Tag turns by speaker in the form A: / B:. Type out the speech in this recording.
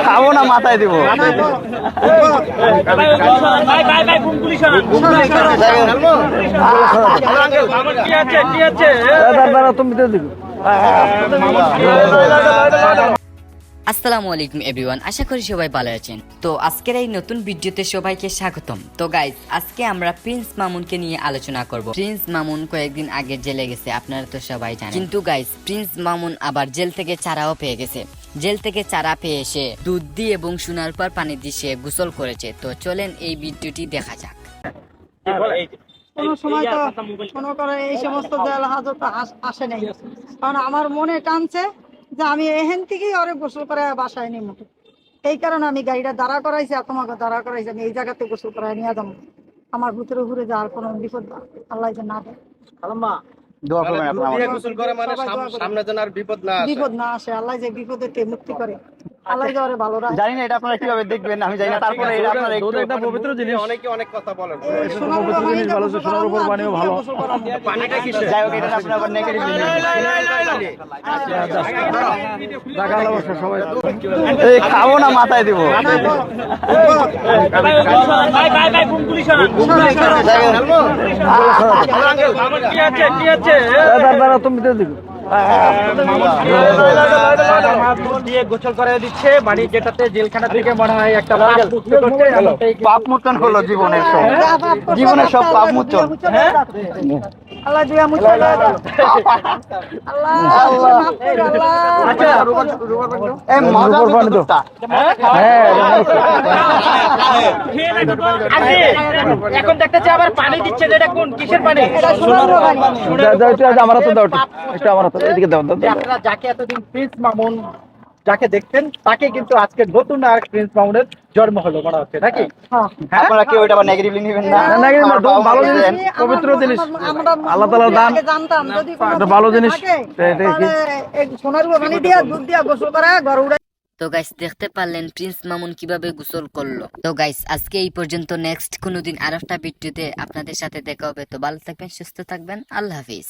A: খাবো না, মাথায় দিব।
B: আসসালামু আলাইকুম এভরিওয়ান, আশা করি সবাই ভালো আছেন। তো আজকের এই নতুন ভিডিওতে সবাইকে স্বাগতম। তো গাইস, আজকে আমরা প্রিন্স মামুনকে নিয়ে আলোচনা করব। প্রিন্স মামুন কয়েকদিন আগে জেলে গেছে, আপনারা তো সবাই জানেন। কিন্তু গাইস, প্রিন্স মামুন আবার জেল থেকে চারাও পেয়ে গেছে। জেল থেকে চারা পেয়ে এসে দুধ দিয়ে এবং সোনার পর পানি দিয়ে সে গোসল করেছে। তো চলেন এই ভিডিওটি দেখা যাক।
C: কোনো সময় তো মনে করে এই সমস্ত দেয়াল হাজত আসে নাই, কারণ আমার মনে টানছে যে আমি এখান থেকেই ওরে গোসল করে বাসায় নিয়ে মুঠো। এই কারণে আমি গাড়িটা দাঁড়া করাইছি, আর তোমাকে দাঁড়া করাইছি আমি এই জায়গাতে গোসল করাই নিয়ে যাবো। আমার ভিতরে ঘুরে যাওয়ার কোনো বিপদ আল্লাহ যে না দেয়।
A: দোয়া করবেন আপনারা।
D: গোসল করে মানে সামনে যেন আর বিপদ না আসে।
C: বিপদ না আসে, আল্লাহ যে বিপদের থেকে মুক্তি করে, আল্লাহ যে ওরে ভালো রাখে।
A: জানি না এটা আপনারা কিভাবে দেখবেন, আমি জানি না। তারপরে এটা আপনারা একটু
D: একটা পবিত্র জিনিস, অনেকে অনেক কথা বলেন। পানিটা কিসের?
A: যাই হোক, এটা আপনারা আবার নেগেটিভ এই খাবো না, মাথায় দিব।
D: গোসল করে দিচ্ছে, মানে যেটাতে জেলখানা থেকে মনে হয় একটা
A: পাপ মোচন হলো জীবনের সব, জীবনের সব পাপ মোচন।
C: আল্লাহ দিয়া মুছে দাও। আল্লাহ মাফ করে আল্লাহ।
A: এই মজা করতে।
D: এখন দেখতেছি আবার পানি দিচ্ছে, যেটা কোন কিসের পানি? আপনারা যাকে এতদিন প্রিন্স মামুন যাকে দেখতেন, তাকে কিন্তু আজকে নতুন আর প্রিন্স মামুনের জন্ম হলো মনে হচ্ছে, নাকি?
A: আপনারা কেউ এটা আবার নেগেটিভলি নেবেন না।
C: আমার
A: ভালো জিনিস,
C: পবিত্র জিনিস, আল্লাহ তাআলার দান। জানতাম যদি কোনো ভালো জিনিস এই সোনার পানি দিয়া দুধ দিয়া গোসল করা ঘর উড়ে।
B: তো গাইস, দেখতে পারলেন প্রিন্স মামুন কিভাবে গোসল করলো। তো গাইস, আজকে এই পর্যন্ত। নেক্সট কোনোদিন আর একটা ভিডিওতে আপনাদের সাথে দেখা হবে। তো ভালো থাকবেন, সুস্থ থাকবেন, আল্লাহ হাফিজ।